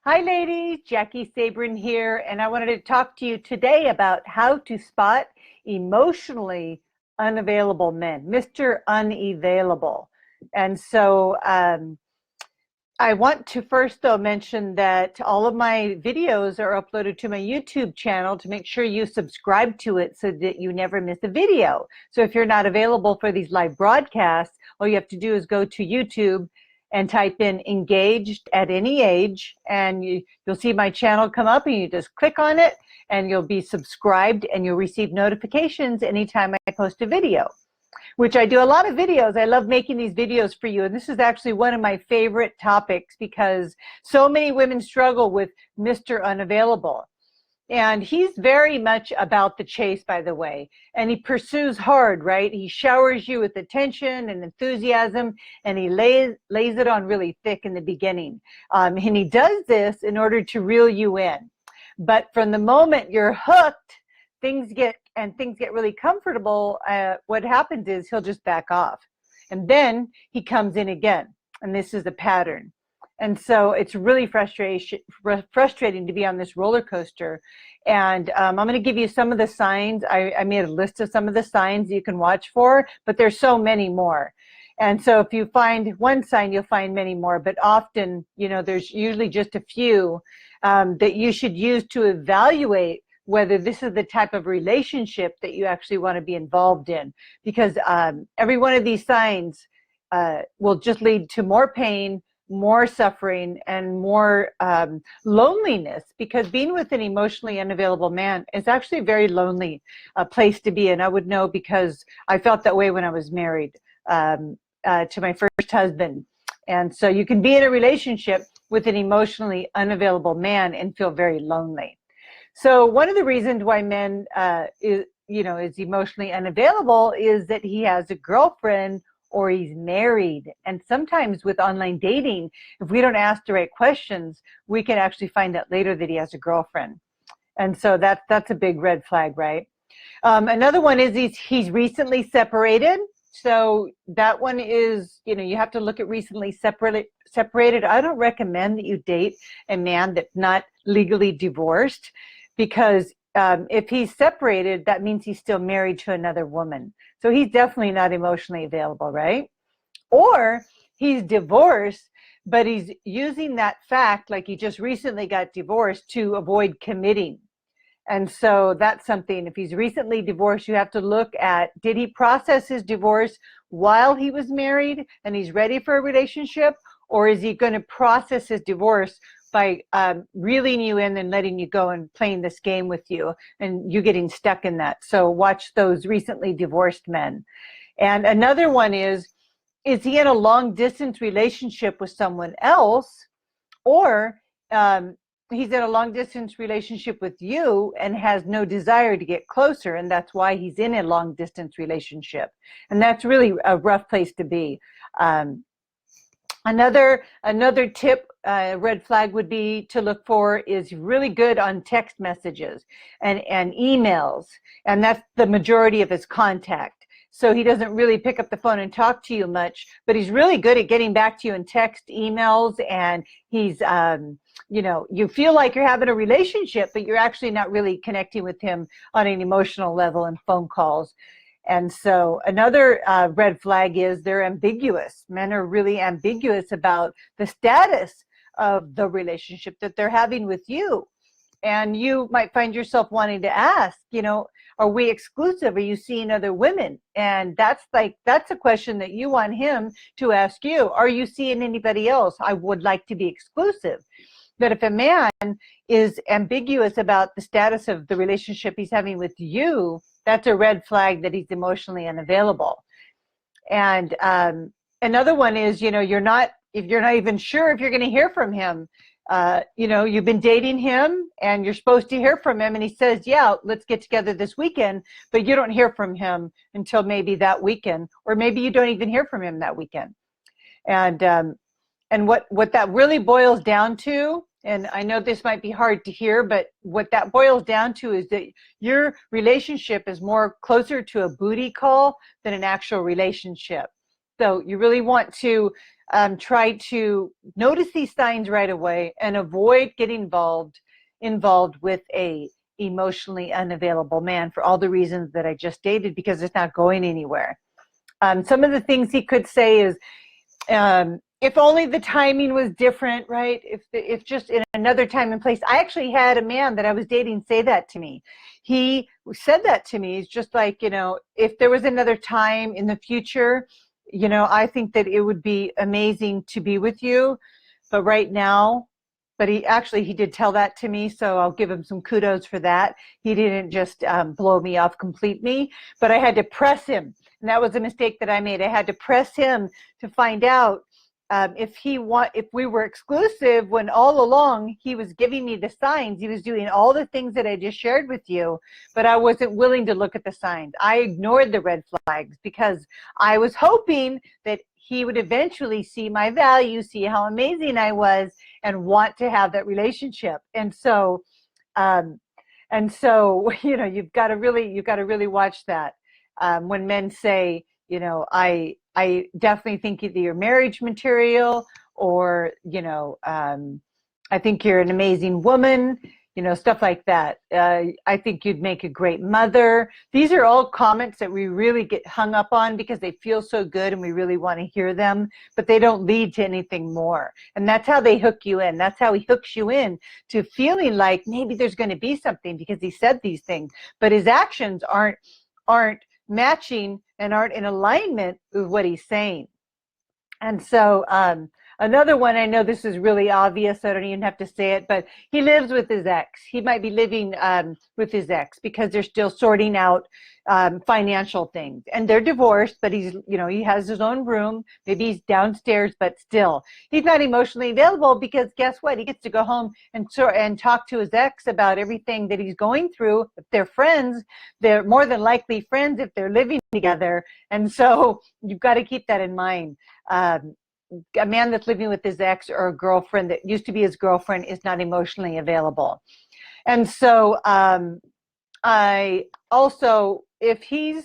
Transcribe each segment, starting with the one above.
Hi ladies, Jackie Sabrin here, and I wanted to talk to you today about how to spot emotionally unavailable men, Mr. Unavailable. And so I want to first though mention that all of my videos are uploaded to my YouTube channel to make sure you subscribe to it so that you never miss a video. So if you're not available for these live broadcasts, all you have to do is go to YouTube and type in engaged at any age, and you'll see my channel come up, and you just click on it and you'll be subscribed and you'll receive notifications anytime I post a video, which I do a lot of videos. I love making these videos for you. And this is actually one of my favorite topics because so many women struggle with Mr. Unavailable. And he's very much about the chase, by the way, and he pursues hard, right? He showers you with attention and enthusiasm, and he lays it on really thick in the beginning. And he does this in order to reel you in. But from the moment you're hooked, things get really comfortable. What happens is he'll just back off, and then he comes in again, and this is a pattern. And so it's really frustrating to be on this roller coaster. And I'm going to give you some of the signs. I made a list of some of the signs you can watch for, but there's so many more. And so if you find one sign, you'll find many more. But often, there's usually just a few that you should use to evaluate whether this is the type of relationship that you actually want to be involved in. Because every one of these signs will just lead to more pain, more suffering, and more loneliness, because being with an emotionally unavailable man is actually a very lonely place to be. And I would know because I felt that way when I was married to my first husband. And so you can be in a relationship with an emotionally unavailable man and feel very lonely. So one of the reasons why men is emotionally unavailable is that he has a girlfriend or he's married. And sometimes with online dating, if we don't ask the right questions, we can actually find out later that he has a girlfriend. And so that's a big red flag, right? Another one is he's recently separated. So that one is, you have to look at recently separated. I don't recommend that you date a man that's not legally divorced, because if he's separated, that means he's still married to another woman. So he's definitely not emotionally available, right? Or he's divorced, but he's using that fact, like he just recently got divorced, to avoid committing. And so that's something. If he's recently divorced, you have to look at, did he process his divorce while he was married and he's ready for a relationship? Or is he going to process his divorce by reeling you in and letting you go and playing this game with you, and you getting stuck in that? So watch those recently divorced men. And another one is he in a long distance relationship with someone else, or he's in a long distance relationship with you and has no desire to get closer, and that's why he's in a long distance relationship. And that's really a rough place to be. Another tip, red flag would be to look for, is really good on text messages and emails, and that's the majority of his contact. So he doesn't really pick up the phone and talk to you much, but he's really good at getting back to you in text, emails, and he's, you feel like you're having a relationship, but you're actually not really connecting with him on an emotional level in phone calls. And so another red flag is they're ambiguous. Men are really ambiguous about the status of the relationship that they're having with you. And you might find yourself wanting to ask, are we exclusive? Are you seeing other women? And that's a question that you want him to ask you. Are you seeing anybody else? I would like to be exclusive. But if a man is ambiguous about the status of the relationship he's having with you, that's a red flag that he's emotionally unavailable. And another one is, if you're not even sure if you're going to hear from him. You've been dating him and you're supposed to hear from him, and he says, yeah, let's get together this weekend, but you don't hear from him until maybe that weekend, or maybe you don't even hear from him that weekend. And what that really boils down to, and I know this might be hard to hear, but what that boils down to is that your relationship is more closer to a booty call than an actual relationship. So you really want to try to notice these signs right away and avoid getting involved with a emotionally unavailable man for all the reasons that I just stated, because it's not going anywhere. Some of the things he could say is, if only the timing was different, right? If just in another time and place. I actually had a man that I was dating say that to me. He said that to me. It's just like, if there was another time in the future, I think that it would be amazing to be with you. But right now, but he did tell that to me, so I'll give him some kudos for that. He didn't just blow me off completely, but I had to press him. And that was a mistake that I made. I had to press him to find out if we were exclusive, when all along he was giving me the signs. He was doing all the things that I just shared with you, but I wasn't willing to look at the signs. I ignored the red flags because I was hoping that he would eventually see my value, see how amazing I was, and want to have that relationship. And so you've got to really watch that. When men say, I definitely think either you're marriage material, or, I think you're an amazing woman, stuff like that. I think you'd make a great mother. These are all comments that we really get hung up on because they feel so good and we really want to hear them, but they don't lead to anything more. And that's how they hook you in. That's how he hooks you in to feeling like maybe there's going to be something because he said these things, but his actions aren't matching and aren't in alignment with what he's saying. And so another one, I know this is really obvious, I don't even have to say it, but he lives with his ex. He might be living with his ex because they're still sorting out financial things. And they're divorced, but he has his own room. Maybe he's downstairs, but still, he's not emotionally available because guess what? He gets to go home and talk to his ex about everything that he's going through. If they're friends, they're more than likely friends if they're living together. And so you've got to keep that in mind. A man that's living with his ex or a girlfriend that used to be his girlfriend is not emotionally available. And so I also, if he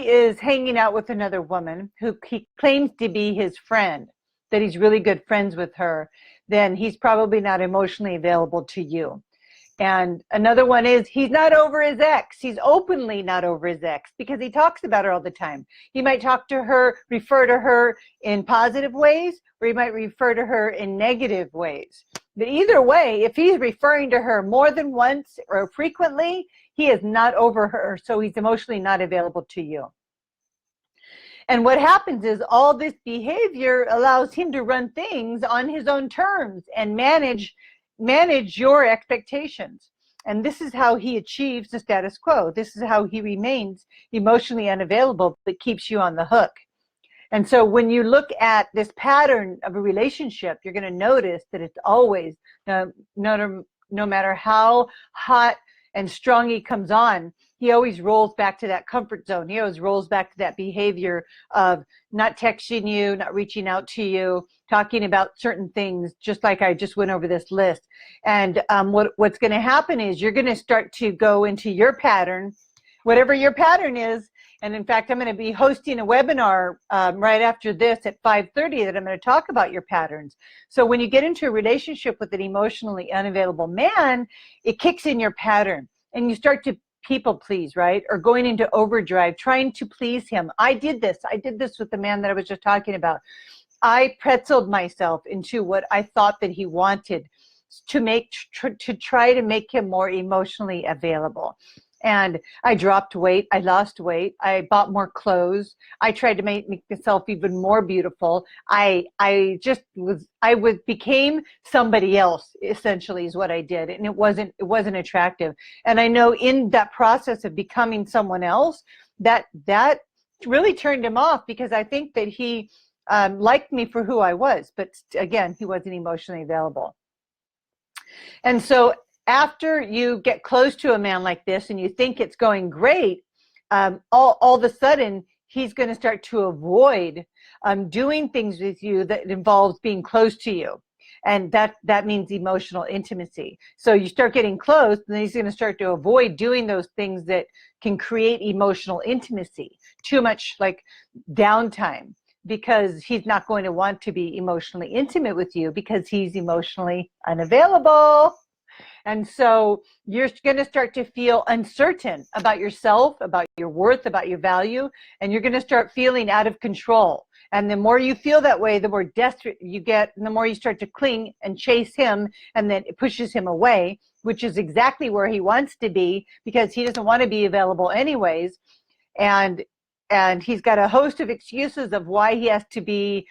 is hanging out with another woman who he claims to be his friend, that he's really good friends with her, then he's probably not emotionally available to you. And another one is he's not over his ex. He's openly not over his ex because he talks about her all the time. He might talk to her, refer to her in positive ways, or he might refer to her in negative ways. But either way, if he's referring to her more than once or frequently, he is not over her, so he's emotionally not available to you. And what happens is all this behavior allows him to run things on his own terms and manage your expectations. And this is how he achieves the status quo. This is how he remains emotionally unavailable, but keeps you on the hook. And so when you look at this pattern of a relationship, you're going to notice that it's always, no matter how hot and strong he comes on, he always rolls back to that comfort zone. He always rolls back to that behavior of not texting you, not reaching out to you, talking about certain things, just like I just went over this list. And what's going to happen is you're going to start to go into your pattern, whatever your pattern is. And in fact, I'm going to be hosting a webinar right after this at 5:30 that I'm going to talk about your patterns. So when you get into a relationship with an emotionally unavailable man, it kicks in your pattern and you start to people please, right? Or going into overdrive, trying to please him. I did this with the man that I was just talking about. I pretzeled myself into what I thought that he wanted to try to make him more emotionally available. And I dropped weight, I lost weight, I bought more clothes, I tried to make myself even more beautiful. I became somebody else, essentially, is what I did, and it wasn't attractive. And I know in that process of becoming someone else, that really turned him off, because I think that he liked me for who I was, but again, he wasn't emotionally available. And so after you get close to a man like this and you think it's going great, all of a sudden he's going to start to avoid doing things with you that involves being close to you. And that means emotional intimacy. So you start getting close, and then he's going to start to avoid doing those things that can create emotional intimacy. Too much like downtime. because he's not going to want to be emotionally intimate with you because he's emotionally unavailable. And so you're going to start to feel uncertain about yourself, about your worth, about your value, and you're going to start feeling out of control. And the more you feel that way, the more desperate you get, and the more you start to cling and chase him, and then it pushes him away, which is exactly where he wants to be because he doesn't want to be available anyways. And he's got a host of excuses of why he has to be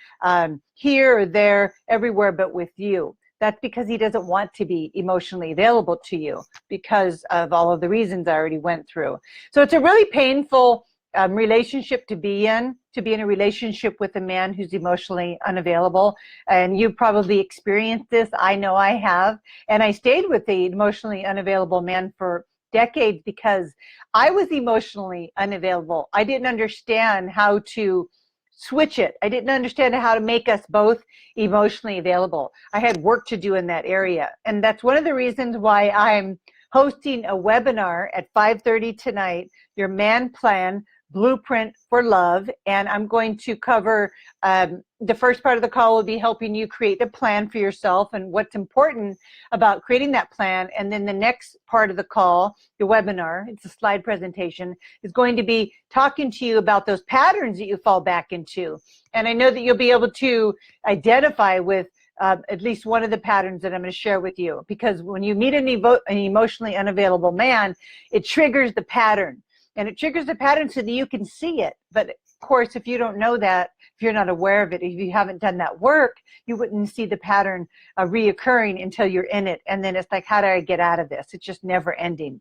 here or there, everywhere but with you. That's because he doesn't want to be emotionally available to you because of all of the reasons I already went through. So it's a really painful relationship to be in a relationship with a man who's emotionally unavailable. And you probably experienced this. I know I have. And I stayed with the emotionally unavailable man for decades because I was emotionally unavailable. I didn't understand how to switch it. I didn't understand how to make us both emotionally available. I had work to do in that area. And that's one of the reasons why I'm hosting a webinar at 5:30 tonight, Your Man Plan, Blueprint for Love. And I'm going to cover, the first part of the call will be helping you create the plan for yourself and what's important about creating that plan. And then the next part of the call, the webinar, it's a slide presentation, is going to be talking to you about those patterns that you fall back into. And I know that you'll be able to identify with at least one of the patterns that I'm going to share with you, because when you meet an emotionally unavailable man, it triggers the pattern. And it triggers the pattern so that you can see it. But of course, if you don't know that, if you're not aware of it, if you haven't done that work, you wouldn't see the pattern reoccurring until you're in it. And then it's like, how do I get out of this? It's just never ending.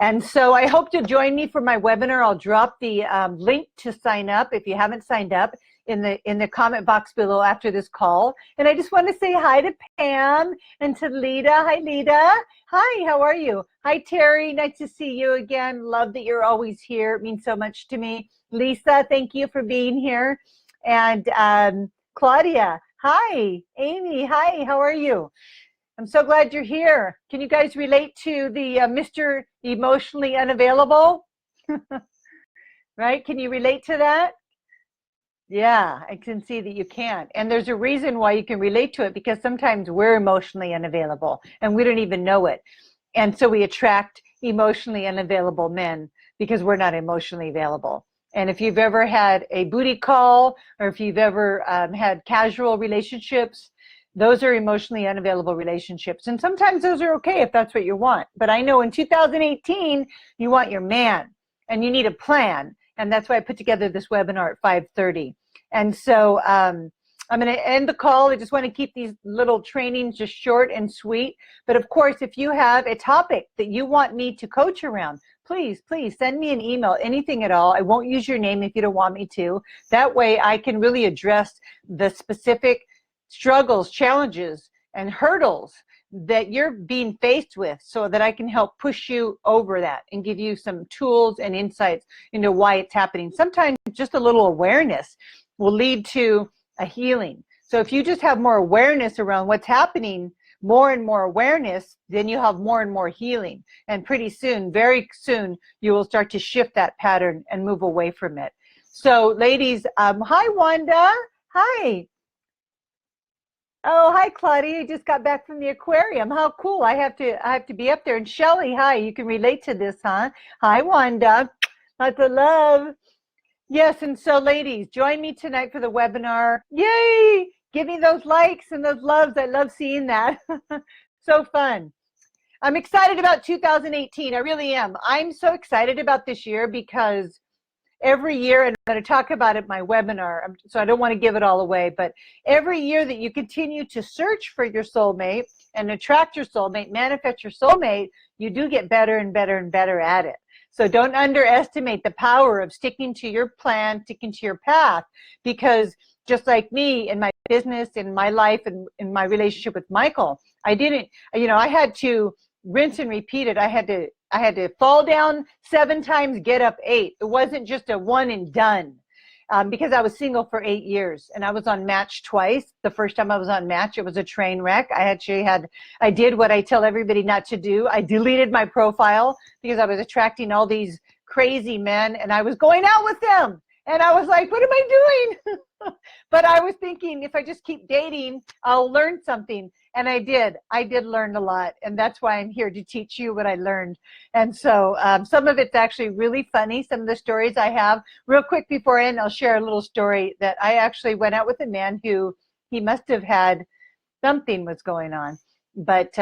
And so I hope to join me for my webinar. I'll drop the link to sign up if you haven't signed up in the comment box below after this call. And I just want to say hi to Pam and to Lita. Hi, Lita. Hi, how are you? Hi, Terry. Nice to see you again. Love that you're always here. It means so much to me. Lisa, thank you for being here. And Claudia. Hi. Amy. Hi, how are you? I'm so glad you're here. Can you guys relate to the Mr. Emotionally Unavailable? Right? Can you relate to that? Yeah, I can see that you can. And there's a reason why you can relate to it, because sometimes we're emotionally unavailable and we don't even know it. And so we attract emotionally unavailable men because we're not emotionally available. And if you've ever had a booty call, or if you've ever had casual relationships, those are emotionally unavailable relationships. And sometimes those are okay if that's what you want. But I know in 2018, you want your man and you need a plan. And that's why I put together this webinar at 5:30. And so I'm going to end the call. I just want to keep these little trainings just short and sweet. But of course, if you have a topic that you want me to coach around, please send me an email, anything at all. I won't use your name if you don't want me to. That way I can really address the specific struggles, challenges, and hurdles that you're being faced with, so that I can help push you over that and give you some tools and insights into why it's happening. Sometimes just a little awareness will lead to a healing. So if you just have more awareness around what's happening, more and more awareness, then you have more and more healing. And pretty soon, very soon, you will start to shift that pattern and move away from it. So ladies, hi Wanda, hi. Oh, hi, Claudia. You just got back from the aquarium. How cool. I have to be up there. And Shelly, hi. You can relate to this, huh? Hi, Wanda. Lots of love. Yes, and so ladies, join me tonight for the webinar. Yay! Give me those likes and those loves. I love seeing that. So fun. I'm excited about 2018. I really am. I'm so excited about this year because every year, and I'm going to talk about it in my webinar, so I don't want to give it all away, but every year that you continue to search for your soulmate and attract your soulmate, manifest your soulmate, you do get better and better and better at it. So don't underestimate the power of sticking to your plan, sticking to your path, because just like me in my business, in my life, and in my relationship with Michael, I had to rinse and repeat it. I had to fall down 7 times, get up 8. It wasn't just a one and done, because I was single for 8 years and I was on Match twice. The first time I was on Match, it was a train wreck. I did what I tell everybody not to do. I deleted my profile because I was attracting all these crazy men and I was going out with them. And I was like, what am I doing? But I was thinking, if I just keep dating, I'll learn something. And I did. I did learn a lot. And that's why I'm here to teach you what I learned. And so some of it's actually really funny, some of the stories I have. Real quick before I end, I'll share a little story that I actually went out with a man who he must have had something was going on. But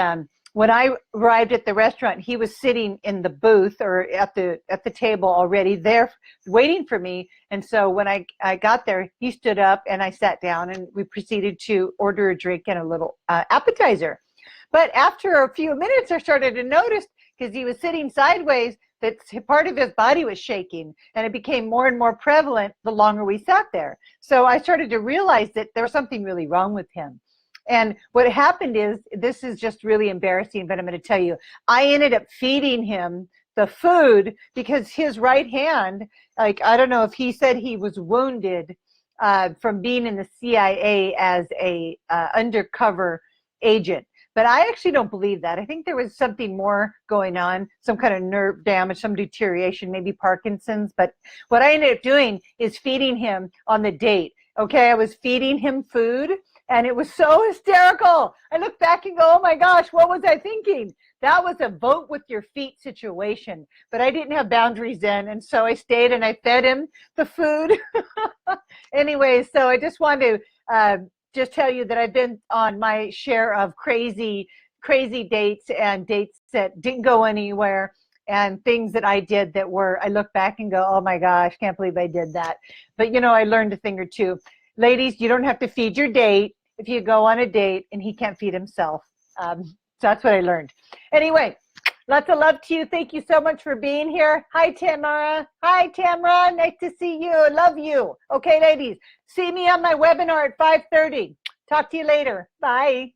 when I arrived at the restaurant, he was sitting in the booth or at the table already there waiting for me. And so when I got there, he stood up and I sat down and we proceeded to order a drink and a little appetizer. But after a few minutes, I started to notice, because he was sitting sideways, that part of his body was shaking, and it became more and more prevalent the longer we sat there. So I started to realize that there was something really wrong with him. And what happened is, this is just really embarrassing, but I'm going to tell you, I ended up feeding him the food because his right hand, like, I don't know if he said he was wounded from being in the CIA as a undercover agent. But I actually don't believe that. I think there was something more going on, some kind of nerve damage, some deterioration, maybe Parkinson's. But what I ended up doing is feeding him on the date. Okay, I was feeding him food, and it was so hysterical. I look back and go, oh my gosh, what was I thinking? That was a vote with your feet situation. But I didn't have boundaries then, and so I stayed and I fed him the food. Anyway, so I just wanted to just tell you that I've been on my share of crazy dates and dates that didn't go anywhere, and things that I did that were, I look back and go, oh my gosh, can't believe I did that. But you know, I learned a thing or two. Ladies, you don't have to feed your date if you go on a date and he can't feed himself. So that's what I learned. Anyway, lots of love to you. Thank you so much for being here. Hi, Tamara. Hi, Tamara. Nice to see you. Love you. Okay, ladies, see me on my webinar at 5:30. Talk to you later. Bye.